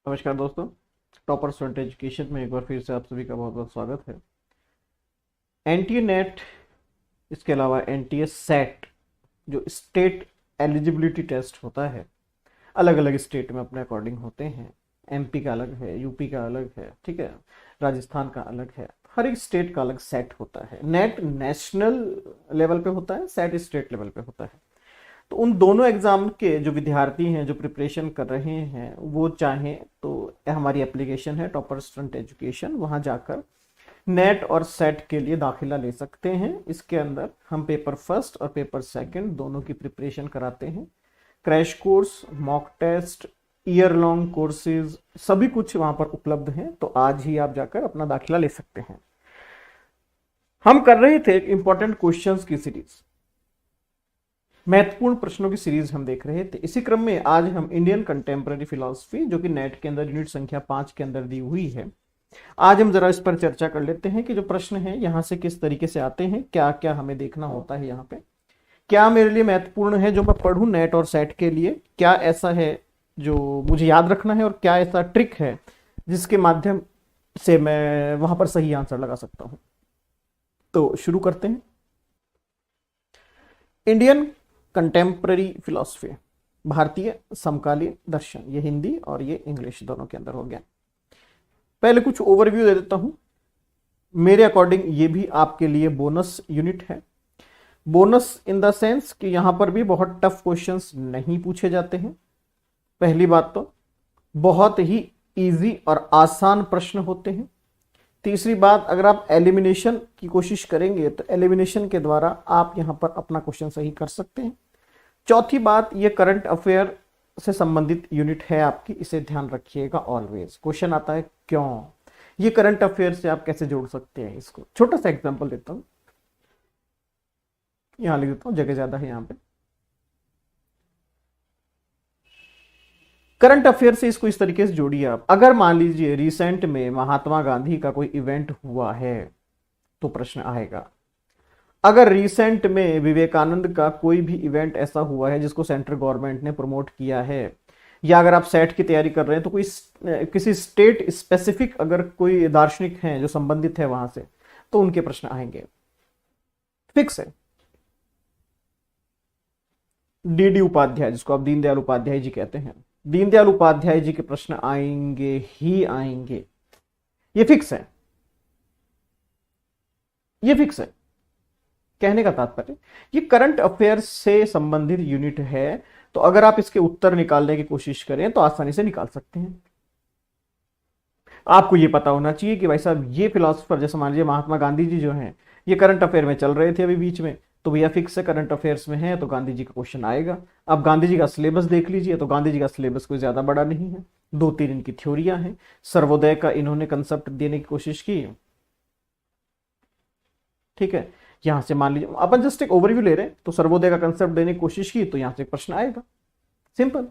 नमस्कार दोस्तों। Topper student education में एक बार फिर से आप सभी का बहुत बहुत स्वागत है। एनटीए नेट, इसके अलावा एनटीए सेट जो स्टेट एलिजिबिलिटी टेस्ट होता है, अलग अलग स्टेट में अपने अकॉर्डिंग होते हैं। एमपी का अलग है, यूपी का अलग है, ठीक है, राजस्थान का अलग है। हर एक स्टेट का अलग सेट होता है। नेट नेशनल लेवल पे होता है, सेट स्टेट लेवल पे होता है। तो उन दोनों एग्जाम के जो विद्यार्थी हैं, जो प्रिपरेशन कर रहे हैं, वो चाहें तो हमारी एप्लीकेशन है टॉपर स्टूडेंट एजुकेशन, वहां जाकर नेट और सेट के लिए दाखिला ले सकते हैं। इसके अंदर हम पेपर फर्स्ट और पेपर सेकंड दोनों की प्रिपरेशन कराते हैं। Crash course, mock test, year long courses, सभी कुछ वहां पर उपलब्ध हैं। तो आज ही आप जाकर अपना दाखिला ले सकते हैं। हम कर रहे थे एक इंपॉर्टेंट क्वेश्चंस की सीरीज, महत्वपूर्ण प्रश्नों की सीरीज हम देख रहे थे। इसी क्रम में आज हम इंडियन कंटेम्प्रेरी फिलोसफी, जो कि नेट के अंदर यूनिट संख्या 5 के अंदर दी हुई है, आज हम जरा इस पर चर्चा कर लेते हैं कि जो प्रश्न है यहां से किस तरीके से आते हैं, क्या क्या हमें देखना होता है यहाँ पे, क्या मेरे लिए महत्वपूर्ण है जो मैं पढ़ूं नेट और सेट के लिए, क्या ऐसा है जो मुझे याद रखना है, और क्या ऐसा ट्रिक है जिसके माध्यम से मैं वहां पर सही आंसर लगा सकता हूं। तो शुरू करते हैं। इंडियन कंटेम्प्रेरी फिलोसफी, भारतीय समकालीन दर्शन, ये हिंदी और ये इंग्लिश दोनों के अंदर हो गया। पहले कुछ ओवरव्यू दे देता हूं। मेरे अकॉर्डिंग ये भी आपके लिए बोनस यूनिट है। बोनस इन द सेंस कि यहां पर भी बहुत टफ क्वेश्चंस नहीं पूछे जाते हैं। पहली बात तो बहुत ही इजी और आसान प्रश्न होते हैं। तीसरी बात, अगर आप एलिमिनेशन की कोशिश करेंगे तो एलिमिनेशन के द्वारा आप यहां पर अपना क्वेश्चन सही कर सकते हैं। चौथी बात, ये करंट अफेयर से संबंधित यूनिट है आपकी, इसे ध्यान रखिएगा ऑलवेज। क्वेश्चन आता है क्यों, ये करंट अफेयर से आप कैसे जोड़ सकते हैं इसको। छोटा सा एग्जांपल देता हूं, यहां लिख देता हूं, जगह ज्यादा है यहां पे। करंट अफेयर से इसको इस तरीके से जोड़िए आप। अगर मान लीजिए रिसेंट में महात्मा गांधी का कोई इवेंट हुआ है तो प्रश्न आएगा। अगर रिसेंट में विवेकानंद का कोई भी इवेंट ऐसा हुआ है जिसको सेंट्रल गवर्नमेंट ने प्रमोट किया है, या अगर आप सेट की तैयारी कर रहे हैं तो कोई किसी स्टेट स्पेसिफिक अगर कोई दार्शनिक हैं जो संबंधित है वहां से, तो उनके प्रश्न आएंगे। फिक्स है। डीडी उपाध्याय, जिसको आप दीनदयाल उपाध्याय जी कहते हैं, दीनदयाल उपाध्याय जी के प्रश्न आएंगे ही आएंगे। ये फिक्स है, ये फिक्स है। कहने का तात्पर्य, ये करंट अफेयर से संबंधित यूनिट है। तो अगर आप इसके उत्तर निकालने की कोशिश करें तो आसानी से निकाल सकते हैं। आपको ये पता होना चाहिए कि भाई साहब ये फिलोसफर, जैसे मान लीजिए महात्मा गांधी जी जो हैं, ये करंट अफेयर में चल रहे थे अभी बीच में, तो भैया फिक्स है करंट अफेयर्स में है तो गांधी जी का क्वेश्चन आएगा। अब गांधी जी का सिलेबस देख लीजिए, तो गांधी जी का सिलेबस कोई ज्यादा बड़ा नहीं है, दो तीन इनकी थ्योरियां हैं। सर्वोदय का इन्होंने कंसेप्ट देने की कोशिश की, ठीक है। यहां से मान लीजिए अपन जस्ट एक ओवरव्यू ले रहे हैं, तो सर्वोदय का कंसेप्ट देने की कोशिश की तो यहां से एक प्रश्न आएगा। सिंपल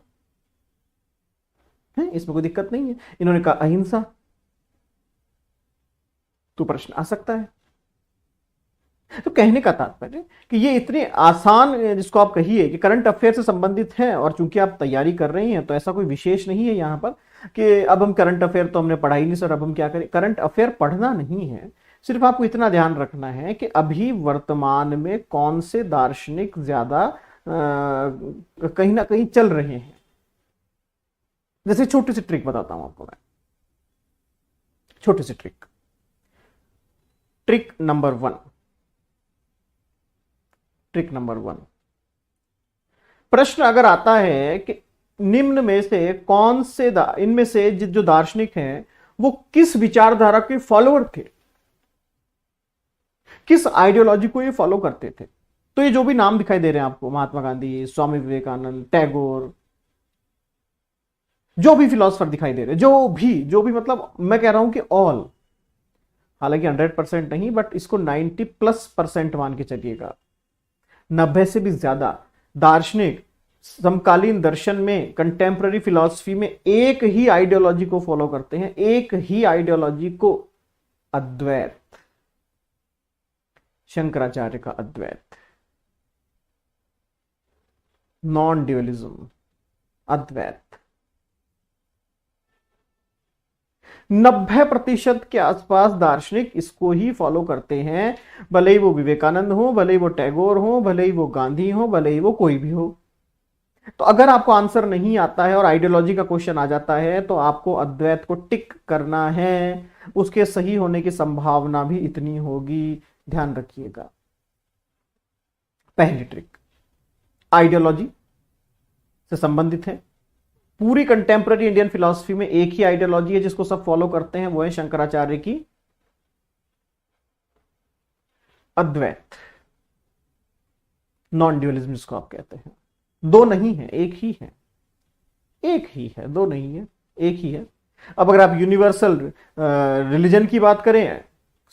है, इसमें कोई दिक्कत नहीं है। इन्होंने कहा अहिंसा, तो प्रश्न आ सकता है। तो कहने का तात्पर्य कि ये इतने आसान, जिसको आप कहिए कि करंट अफेयर से संबंधित है, और चूंकि आप तैयारी कर रही हैं तो ऐसा कोई विशेष नहीं है यहां पर कि अब हम करंट अफेयर तो हमने पढ़ा ही नहीं सर, अब हम क्या करें। करंट अफेयर पढ़ना नहीं है, सिर्फ आपको इतना ध्यान रखना है कि अभी वर्तमान में कौन से दार्शनिक ज्यादा कहीं ना कहीं चल रहे हैं। जैसे छोटी सी ट्रिक बताता हूं आपको मैं, छोटी सी trick. Trick number one, trick number one, प्रश्न अगर आता है कि निम्न में से कौन से इनमें से जो दार्शनिक हैं वो किस विचारधारा के फॉलोअर थे, किस आइडियोलॉजी को ये फॉलो करते थे, तो ये जो भी नाम दिखाई दे रहे हैं आपको, महात्मा गांधी, स्वामी विवेकानंद, टैगोर, जो भी फिलोसफर दिखाई दे रहे हैं, जो भी मतलब मैं कह रहा हूं कि ऑल, हालांकि 100% नहीं, बट इसको 90+% मान के चलिएगा, 90 से भी ज्यादा दार्शनिक समकालीन दर्शन में, कंटेम्प्रेरी फिलॉसफी में एक ही आइडियोलॉजी को फॉलो करते हैं, एक ही आइडियोलॉजी को, अद्वैत, शंकराचार्य का अद्वैत, नॉन ड्यूअलिज्म, अद्वैत। 90% के आसपास दार्शनिक इसको ही फॉलो करते हैं, भले ही वो विवेकानंद हो, भले ही वो टैगोर हो, भले ही वो गांधी हो, भले ही वो कोई भी हो। तो अगर आपको आंसर नहीं आता है और आइडियोलॉजी का क्वेश्चन आ जाता है तो आपको अद्वैत को टिक करना है, उसके सही होने की संभावना भी इतनी होगी, ध्यान रखिएगा। पहली ट्रिक आइडियोलॉजी से संबंधित है। पूरी कंटेम्प्रेरी इंडियन फिलॉसफी में एक ही आइडियोलॉजी है जिसको सब फॉलो करते हैं, वो है शंकराचार्य की अद्वैत, नॉन ड्यूअलिज्म जिसको आप कहते हैं। दो नहीं है, एक ही है, एक ही है, दो नहीं है, एक ही है। अब अगर आप यूनिवर्सल रिलीजन की बात करें,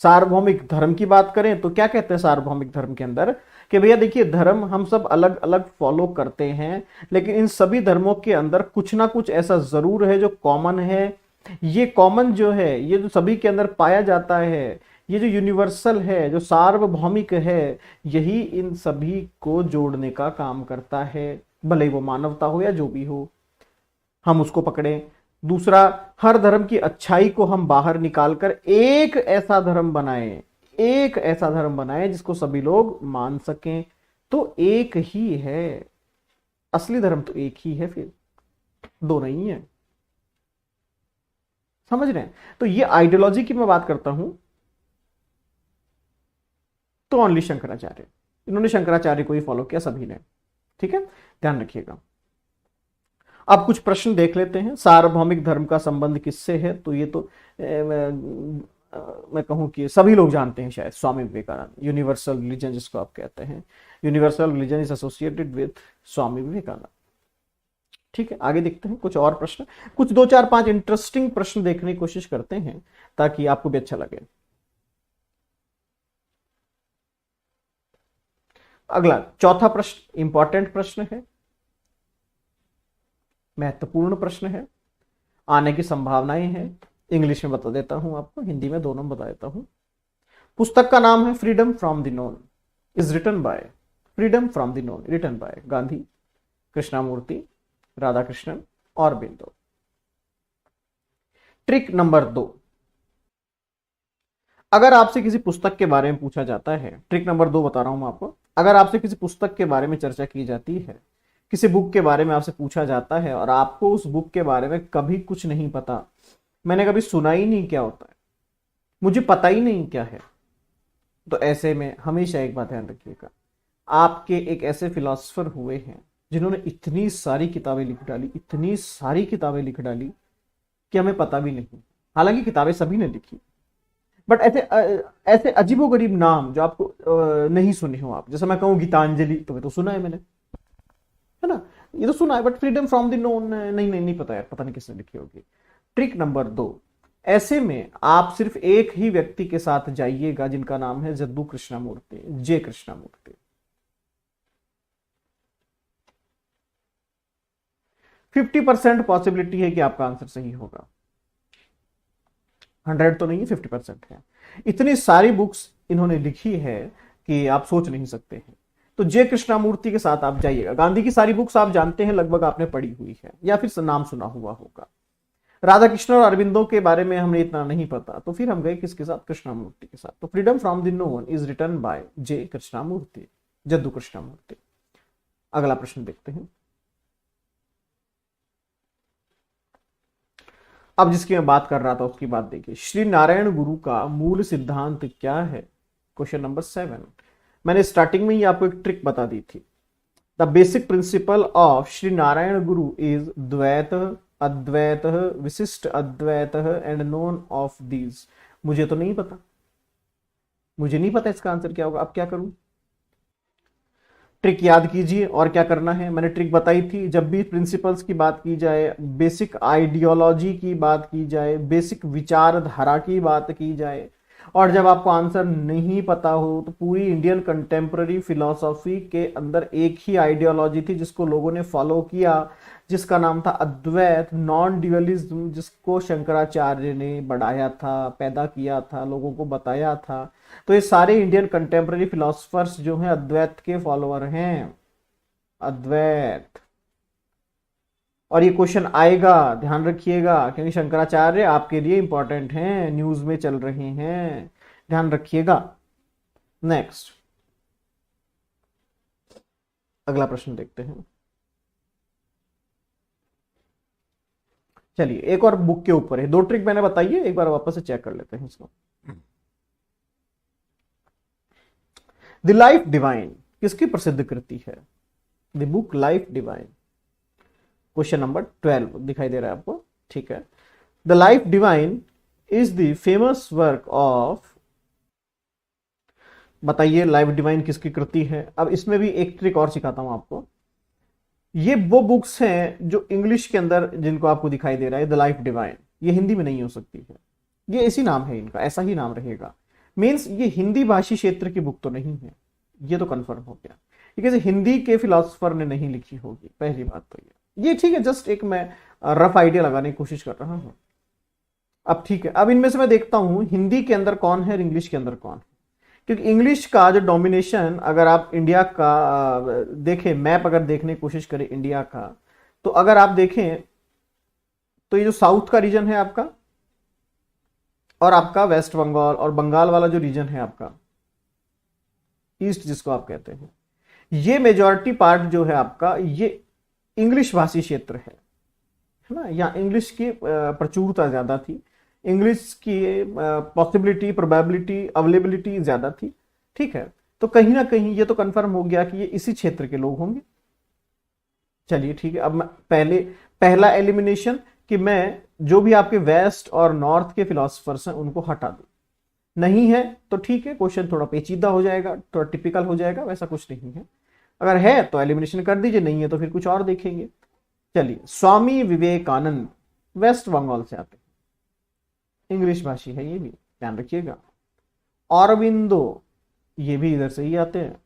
सार्वभौमिक धर्म की बात करें, तो क्या कहते हैं सार्वभौमिक धर्म के अंदर कि भैया देखिए, धर्म हम सब अलग अलग फॉलो करते हैं, लेकिन इन सभी धर्मों के अंदर कुछ ना कुछ ऐसा जरूर है जो कॉमन है। ये कॉमन जो है, ये जो सभी के अंदर पाया जाता है, ये जो यूनिवर्सल है, जो सार्वभौमिक है, यही इन सभी को जोड़ने का काम करता है, भले ही वो मानवता हो या जो भी हो, हम उसको पकड़ें। दूसरा, हर धर्म की अच्छाई को हम बाहर निकालकर एक ऐसा धर्म बनाएं, एक ऐसा धर्म बनाएं जिसको सभी लोग मान सकें। तो एक ही है, असली धर्म तो एक ही है, फिर दो नहीं है। समझ रहे हैं? तो ये आइडियोलॉजी की मैं बात करता हूं तो ओनली शंकराचार्य, इन्होंने शंकराचार्य को ही फॉलो किया सभी ने। ठीक है, ध्यान रखिएगा। अब कुछ प्रश्न देख लेते हैं। सार्वभौमिक धर्म का संबंध किससे है? तो ये तो मैं कहूं कि सभी लोग जानते हैं शायद, स्वामी विवेकानंद, यूनिवर्सल रिलीजन जिसको आप कहते हैं, universal religion is associated with Swami Vivekananda. ठीक है, आगे देखते हैं कुछ और प्रश्न, कुछ 2 4 5 इंटरेस्टिंग प्रश्न देखने की कोशिश करते हैं ताकि आपको भी अच्छा लगे। अगला चौथा प्रश्न इंपॉर्टेंट प्रश्न है, महत्वपूर्ण प्रश्न है, आने की संभावनाएं हैं। इंग्लिश में बता देता हूं आपको, हिंदी में दोनों बता देता हूं। पुस्तक का नाम है freedom from the known, is written by, freedom from the known written by Gandhi, Krishnamurti, Radha Krishnan और बिंदु। ट्रिक नंबर 2, अगर आपसे किसी पुस्तक के बारे में पूछा जाता है, ट्रिक नंबर 2 बता रहा हूं मैं आपको, अगर आपसे किसी पुस्तक के बारे में चर्चा की जाती है, किसी बुक के बारे में आपसे पूछा जाता है और आपको उस बुक के बारे में कभी कुछ नहीं पता, मैंने कभी सुना ही नहीं क्या होता है, मुझे पता ही नहीं क्या है, तो ऐसे में हमेशा एक बात ध्यान रखिएगा, आपके एक ऐसे फिलोसफर हुए हैं जिन्होंने इतनी सारी किताबें लिख डाली, इतनी सारी किताबें लिख डाली कि हमें पता भी नहीं। हालांकि किताबें सभी ने लिखी, बट ऐसे ऐसे अजीबोगरीब नाम जो आपको नहीं सुने हो आप, जैसे मैं कहूँ गीतांजलि, तो मैं तो सुना है मैंने, है ना, ये तो सुना है, but freedom from the known नहीं नहीं नहीं पता यार, पता नहीं किसने लिखी होगी। ट्रिक नंबर 2, ऐसे में आप सिर्फ एक ही व्यक्ति के साथ जाइएगा जिनका नाम है जद्दू कृष्णामूर्ति, जे कृष्णामूर्ति। 50% पॉसिबिलिटी है कि आपका आंसर सही होगा, 100 तो नहीं है, 50% है। इतनी सारी बुक्स इन्होंने लिखी है कि आप सोच नहीं सकते हैं। तो जे कृष्णामूर्ति के साथ आप जाइएगा। गांधी की सारी बुक्स आप जानते हैं, लगभग आपने पढ़ी हुई है या फिर नाम सुना हुआ होगा। राधा कृष्ण और अरविंदो के बारे में हमने इतना नहीं पता, तो फिर हम गए किसके साथ? कृष्णामूर्ति के साथ। तो freedom from the known is written by J Krishnamurti, Jiddu Krishnamurti. अगला प्रश्न देखते हैं। अब जिसकी मैं बात कर रहा था उसकी बात देखिए, श्री नारायण गुरु का मूल सिद्धांत क्या है? Question number 7। मैंने स्टार्टिंग में ही आपको एक ट्रिक बता दी थी। The basic principle of Shri Narayana Guru is द्वैत, अद्वैत, विशिष्ट अद्वैत एंड नोन ऑफ दीज। मुझे तो नहीं पता, मुझे नहीं पता इसका आंसर क्या होगा। अब क्या करूं? ट्रिक याद कीजिए और क्या करना है। मैंने ट्रिक बताई थी, जब भी प्रिंसिपल्स की बात की जाए, बेसिक आइडियोलॉजी की बात की जाए, बेसिक विचारधारा की बात की जाए, और जब आपको आंसर नहीं पता हो, तो पूरी इंडियन कंटेम्प्ररी फिलॉसफी के अंदर एक ही आइडियोलॉजी थी जिसको लोगों ने फॉलो किया, जिसका नाम था अद्वैत, नॉन ड्यूअलिज्म, जिसको शंकराचार्य ने बढ़ाया था, पैदा किया था, लोगों को बताया था। तो ये सारे इंडियन कंटेम्प्ररी फिलोसफर्स जो हैं अद्वैत के फॉलोअर हैं, अद्वैत। और ये क्वेश्चन आएगा, ध्यान रखिएगा, क्योंकि शंकराचार्य आपके लिए इंपॉर्टेंट हैं, न्यूज में चल रहे हैं, ध्यान रखिएगा। नेक्स्ट, अगला प्रश्न देखते हैं। चलिए, एक और बुक के ऊपर है, 2 ट्रिक मैंने बताई है, एक बार वापस से चेक कर लेते हैं इसको। द लाइफ डिवाइन किसकी प्रसिद्ध कृति है? The book life divine, question number 12 दिखाई दे रहा है आपको, ठीक है। The life divine is the famous work of, बताइए लाइफ डिवाइन किसकी कृति है? अब इसमें भी एक ट्रिक और सिखाता हूं आपको। ये वो बुक्स हैं जो इंग्लिश के अंदर, जिनको आपको दिखाई दे रहा है द लाइफ डिवाइन, ये हिंदी में नहीं हो सकती है, ये इसी नाम है इनका, ऐसा ही नाम रहेगा। मीन्स ये हिंदी भाषी क्षेत्र की बुक तो नहीं है, ये तो कंफर्म हो गया। ये किसी हिंदी के फिलोसोफर ने नहीं लिखी होगी, पहली बात तो ये ठीक है, जस्ट एक मैं रफ आइडिया लगाने की कोशिश कर रहा हूं। अब ठीक है, अब इनमें से मैं देखता हूं हिंदी के अंदर कौन है और इंग्लिश के अंदर कौन है, क्योंकि इंग्लिश का जो डोमिनेशन, अगर आप इंडिया का देखें, मैप अगर देखने की कोशिश करें इंडिया का, तो अगर आप देखें तो ये जो साउथ का रीजन है आपका, और आपका वेस्ट बंगाल और बंगाल वाला जो रीजन है आपका, ईस्ट जिसको आप कहते हैं, ये मेजॉरिटी पार्ट जो है आपका, ये इंग्लिश भाषी क्षेत्र है ना। यहाँ इंग्लिश की प्रचुरता ज्यादा थी, इंग्लिश की पॉसिबिलिटी, प्रोबेबिलिटी, अवेलेबिलिटी ज्यादा थी, ठीक है। तो कहीं ना कहीं ये तो कंफर्म हो गया कि ये इसी क्षेत्र के लोग होंगे। चलिए ठीक है, अब मैं पहला एलिमिनेशन कि मैं जो भी आपके वेस्ट और नॉर्थ के फिलोसफर्स हैं उनको हटा दूं, नहीं है तो ठीक है, क्वेश्चन थोड़ा पेचीदा हो जाएगा, थोड़ा टिपिकल हो जाएगा, वैसा कुछ नहीं है। अगर है तो एलिमिनेशन कर दीजिए, नहीं है तो फिर कुछ और देखेंगे। चलिए, स्वामी विवेकानंद वेस्ट बंगाल से आते हैं, इंग्लिश भाषी है, ये भी ध्यान रखिएगा। औरबिंदो, ये भी इधर से ही आते हैं।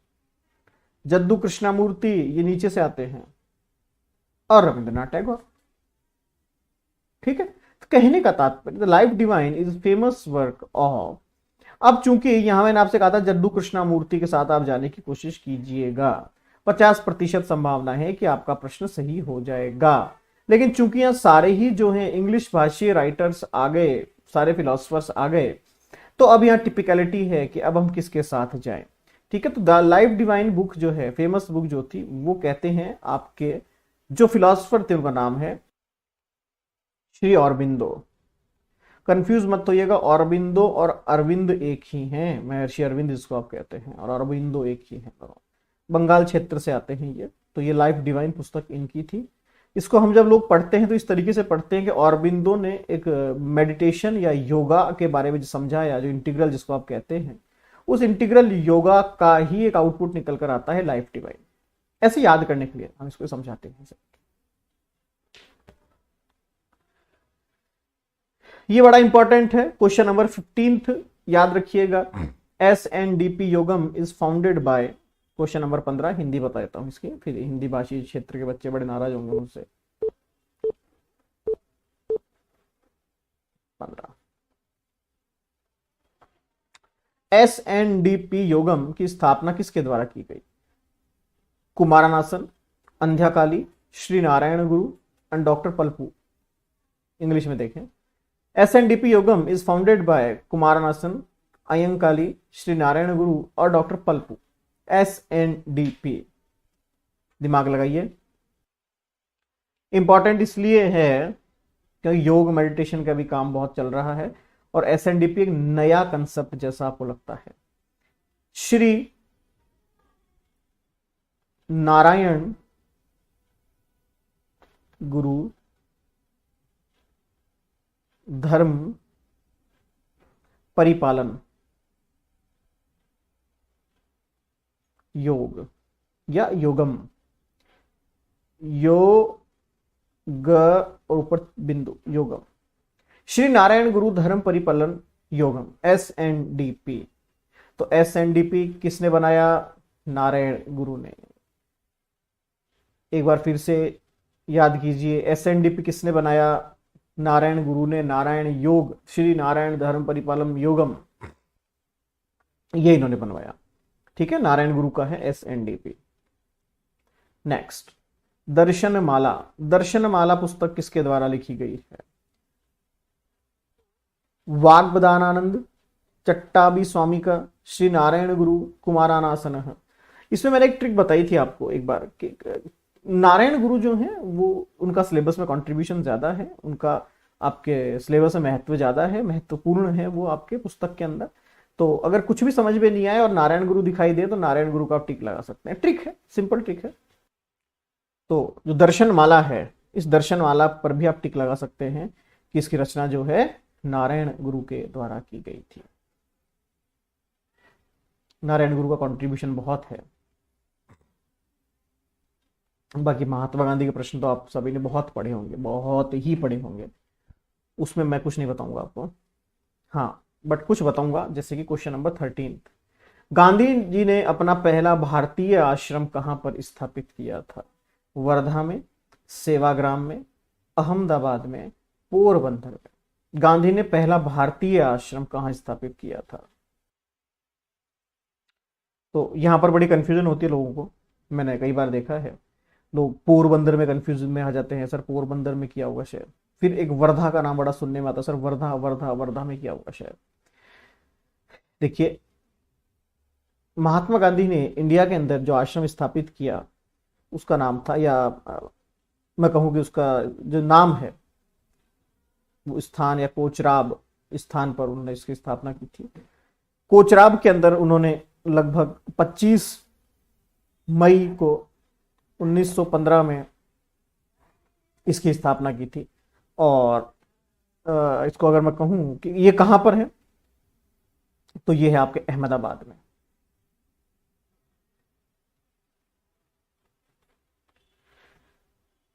जद्दू कृष्णामूर्ति, ये नीचे से आते हैं। और रविंद्रनाथ टैगोर, ठीक है। तो कहने का तात्पर्य, the life divine is famous work of, अब चूंकि यहां मैंने आपसे कहा था जद्दू कृष्णामूर्ति के साथ आप जाने की कोशिश कीजिएगा, 50% संभावना है कि आपका प्रश्न सही हो जाएगा। लेकिन चूंकि यहां सारे ही जो हैं इंग्लिश भाषी राइटर्स आ गए, सारे फिलोसफर्स आ गए, तो अब यहाँ टिपिकलिटी है कि अब हम किसके साथ जाएं, ठीक है। तो द लाइफ डिवाइन बुक जो है, फेमस बुक जो थी, वो कहते हैं आपके जो फिलोसफर थे उनका नाम है श्री अरबिंदो। कंफ्यूज मत होइएगा, अरबिंदो और अरविंद एक ही हैं, महर्षि अरविंद जिसको आप कहते हैं, और अरबिंदो एक ही है, बंगाल क्षेत्र से आते हैं ये। तो ये लाइफ डिवाइन पुस्तक इनकी थी। इसको हम जब लोग पढ़ते हैं तो इस तरीके से पढ़ते हैं कि अरबिंदो ने एक मेडिटेशन या योगा के बारे में जो समझाया, जो इंटीग्रल जिसको आप कहते हैं, उस इंटीग्रल योगा का ही एक आउटपुट निकल कर आता है लाइफ डिवाइन। ऐसे याद करने के लिए हम इसको समझाते हैं। ये बड़ा इंपॉर्टेंट है, क्वेश्चन नंबर 15 याद रखिएगा। SNDP Yogam is founded by, question number 15 Hindi बता देता हूं इसकी, फिर हिंदी भाषी क्षेत्र के बच्चे बड़े नाराज होंगे मुझसे। 15 SNDP योगम की स्थापना किसके द्वारा की गई? कुमारानासन, अंध्याकाली, श्री नारायण गुरु एंड डॉक्टर पलपू। इंग्लिश में देखें, SNDP Yogam is founded by Kumaranasan, Ayyankali, Shri Narayana Guru और डॉक्टर पलपू। SNDP, दिमाग लगाइए, इंपॉर्टेंट इसलिए है क्योंकि योग मेडिटेशन का भी काम बहुत चल रहा है, और SNDP एक नया कंसेप्ट जैसा आपको लगता है। श्री नारायण गुरु धर्म परिपालन योग या योगम, योग और ऊपर बिंदु योगम, श्री नारायण गुरु धर्म परिपालन योगम, SNDP। तो SNDP किसने बनाया? नारायण गुरु ने। एक बार फिर से याद कीजिए, SNDP किसने बनाया? नारायण गुरु ने। नारायण योग, श्री नारायण धर्म परिपालम योगम, ये इन्होंने बनवाया, ठीक है। नारायण गुरु का है SNDP। नेक्स्ट, दर्शनमाला, दर्शनमाला पुस्तक किसके द्वारा लिखी गई है? वाग्बदानानंद, चट्टाबी स्वामी का, श्री नारायण गुरु, कुमारानासन। इसमें मैंने एक ट्रिक बताई थी आपको एक बार कि नारायण गुरु जो है वो उनका सिलेबस में कंट्रीब्यूशन ज्यादा है, उनका आपके सिलेबस में महत्व ज्यादा है, महत्वपूर्ण है वो आपके पुस्तक के अंदर। तो अगर कुछ भी समझ में नहीं आए और नारायण गुरु दिखाई दे तो नारायण गुरु का आप टिक लगा सकते हैं। ट्रिक है, सिंपल ट्रिक है। तो जो दर्शनमाला है, इस दर्शनमाला पर भी आप टिक लगा सकते हैं कि इसकी रचना जो है नारायण गुरु के द्वारा की गई थी। नारायण गुरु का कंट्रीब्यूशन बहुत है। बाकी महात्मा गांधी के प्रश्न तो आप सभी ने बहुत पढ़े होंगे, बहुत ही पढ़े होंगे, उसमें मैं कुछ नहीं बताऊंगा आपको। हाँ, बट कुछ बताऊंगा, जैसे कि क्वेश्चन नंबर 13, गांधी जी ने अपना पहला भारतीय आश्रम कहां पर स्थापित किया था? वर्धा में, सेवाग्राम में, अहमदाबाद में, पोरबंदर में। गांधी ने पहला भारतीय आश्रम कहां स्थापित किया था? तो यहां पर बड़ी कंफ्यूजन होती है लोगों को, मैंने कई बार देखा है, लोग पोरबंदर में कंफ्यूजन में आ जाते हैं, सर पोरबंदर में किया होगा शायद। फिर एक वर्धा का नाम बड़ा सुनने में आता है, सर वर्धा वर्धा वर्धा में किया होगा शायद। देखिए, महात्मा गांधी ने इंडिया के अंदर जो आश्रम स्थापित किया उसका नाम था, या मैं कहूँ कि उसका जो नाम है वो स्थान या कोचराब स्थान पर उन्होंने इसकी स्थापना की थी। कोचराब के अंदर उन्होंने लगभग 25 मई को 1915 में इसकी स्थापना की थी। और इसको अगर मैं कहूं कि ये कहां पर है, तो ये है आपके अहमदाबाद में।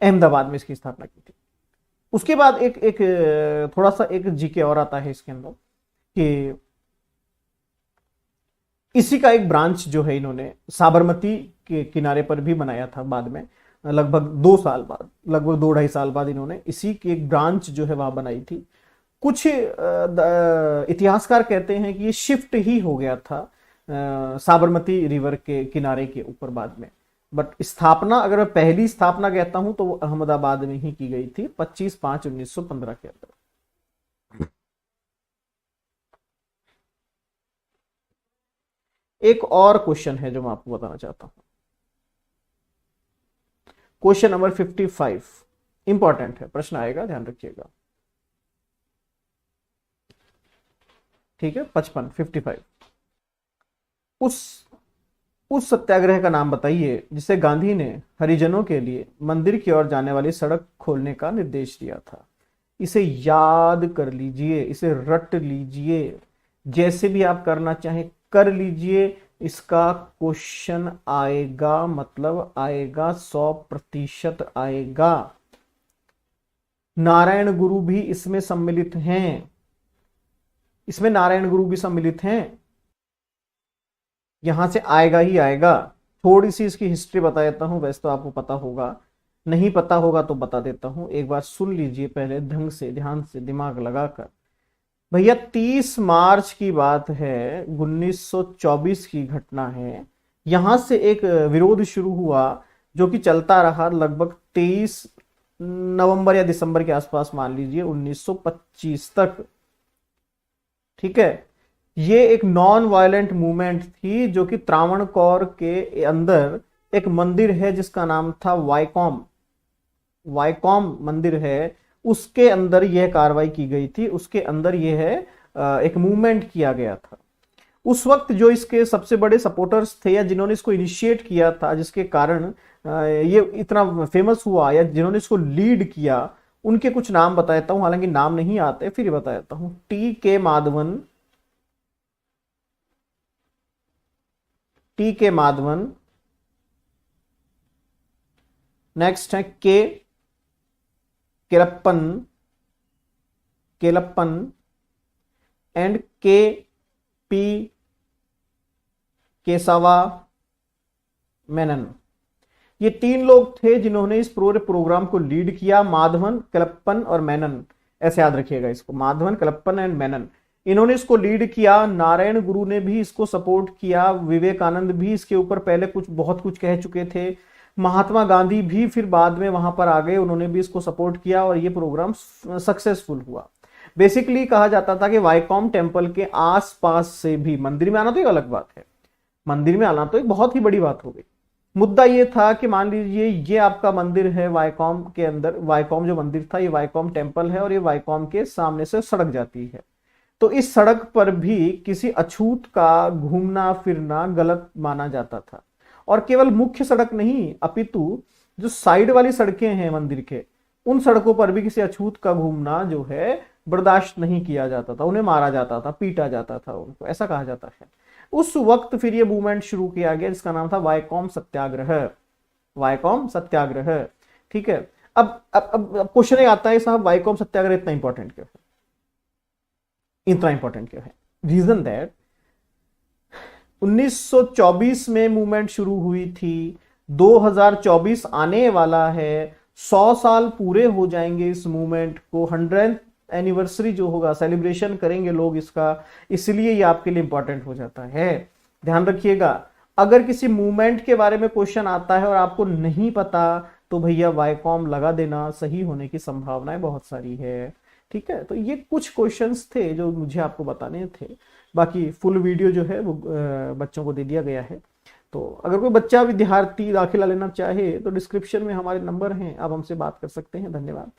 अहमदाबाद में इसकी स्थापना की थी। उसके बाद एक थोड़ा सा एक जीके और आता है इसके अंदर कि इसी का एक ब्रांच जो है इन्होंने साबरमती के किनारे पर भी बनाया था बाद में, लगभग 2 साल बाद, लगभग 2-2.5 साल बाद इन्होंने इसी की एक ब्रांच जो है वहां बनाई थी। कुछ इतिहासकार कहते हैं कि ये शिफ्ट ही हो गया था साबरमती रिवर के किनारे के ऊपर बाद में, बट स्थापना अगर मैं पहली स्थापना कहता हूं तो वो अहमदाबाद में ही की गई थी 25/5/1915 के अंदर। एक और क्वेश्चन है जो मैं आपको बताना चाहता हूं, क्वेश्चन नंबर 55, इंपॉर्टेंट है, प्रश्न आएगा, ध्यान रखिएगा। ठीक है, 55 उस सत्याग्रह का नाम बताइए जिसे गांधी ने हरिजनों के लिए मंदिर की ओर जाने वाली सड़क खोलने का निर्देश दिया था। इसे याद कर लीजिए, इसे रट लीजिए, जैसे भी आप करना चाहें कर लीजिए। इसका क्वेश्चन आएगा, मतलब आएगा, 100% आएगा। नारायण गुरु भी इसमें सम्मिलित हैं, इसमें नारायण गुरु भी सम्मिलित हैं, यहां से आएगा ही आएगा। थोड़ी सी इसकी हिस्ट्री बता देता हूं, वैसे तो आपको पता होगा, नहीं पता होगा तो बता देता हूं, एक बार सुन लीजिए पहले ढंग से, ध्यान से, दिमाग लगाकर। भैया 30 मार्च की बात है, 1924 की घटना है। यहां से एक विरोध शुरू हुआ जो कि चलता रहा लगभग 23 नवंबर या दिसंबर के आसपास, मान लीजिए 1925 तक। ठीक है, ये एक नॉन वायलेंट मूवमेंट थी जो कि त्रावणकोर के अंदर एक मंदिर है जिसका नाम था वाइकॉम मंदिर है, उसके अंदर यह कार्रवाई की गई थी, उसके अंदर यह है एक मूवमेंट किया गया था। उस वक्त जो इसके सबसे बड़े सपोर्टर्स थे या जिन्होंने इसको इनिशिएट किया था, जिसके कारण ये इतना फेमस हुआ, या जिन्होंने इसको लीड किया, उनके कुछ नाम बता देता हूं, हालांकि नाम नहीं आते, फिर बता देता हूं। टी के माधवन, नेक्स्ट है केलप्पन एंड पी केशवा मेनन। ये 3 लोग थे जिन्होंने इस पूरे प्रोग्राम को लीड किया, माधवन, केलप्पन और मेनन, ऐसे याद रखिएगा इसको, माधवन, केलप्पन एंड मेनन, इन्होंने इसको लीड किया। नारायण गुरु ने भी इसको सपोर्ट किया, विवेकानंद भी इसके ऊपर पहले बहुत कुछ कह चुके थे, महात्मा गांधी भी फिर बाद में वहां पर आ गए, उन्होंने भी इसको सपोर्ट किया और ये प्रोग्राम सक्सेसफुल हुआ। बेसिकली कहा जाता था कि वाईकॉम टेम्पल के आसपास से भी, मंदिर में आना तो एक अलग बात है, मंदिर में आना तो एक बहुत ही बड़ी बात हो गई। मुद्दा ये था कि मान लीजिए ये आपका मंदिर है वाईकॉम के अंदर, वाईकॉम जो मंदिर था ये वाईकॉम टेम्पल है और ये वाईकॉम के सामने से सड़क जाती है, तो इस सड़क पर भी किसी अछूत का घूमना फिरना गलत माना जाता था। और केवल मुख्य सड़क नहीं अपितु जो साइड वाली सड़कें हैं मंदिर के, उन सड़कों पर भी किसी अछूत का घूमना जो है बर्दाश्त नहीं किया जाता था, उन्हें मारा जाता था, पीटा जाता था उनको, ऐसा कहा जाता है। उस वक्त फिर ये मूवमेंट शुरू किया गया जिसका नाम था वाईकॉम सत्याग्रह, वाईकॉम सत्याग्रह। ठीक है, अब क्वेश्चन आता है साहब वाईकॉम सत्याग्रह इतना इंपॉर्टेंट क्यों है, इतना इंपॉर्टेंट क्यों है? रीजन दैट 1924 में मूवमेंट शुरू हुई थी, 2024 आने वाला है, 100 साल पूरे हो जाएंगे इस मूवमेंट को, 100th एनिवर्सरी जो होगा सेलिब्रेशन करेंगे लोग इसका, इसलिए ये आपके लिए इंपॉर्टेंट हो जाता है। ध्यान रखिएगा, अगर किसी मूवमेंट के बारे में क्वेश्चन आता है और आपको नहीं पता तो भैया वाईकॉम लगा देना, सही होने की संभावनाएं बहुत सारी है। ठीक है, तो ये कुछ क्वेश्चंस थे जो मुझे आपको बताने थे, बाकी फुल वीडियो जो है वो बच्चों को दे दिया गया है। तो अगर कोई बच्चा विद्यार्थी दाखिला लेना चाहे तो डिस्क्रिप्शन में हमारे नंबर हैं, आप हमसे बात कर सकते हैं। धन्यवाद।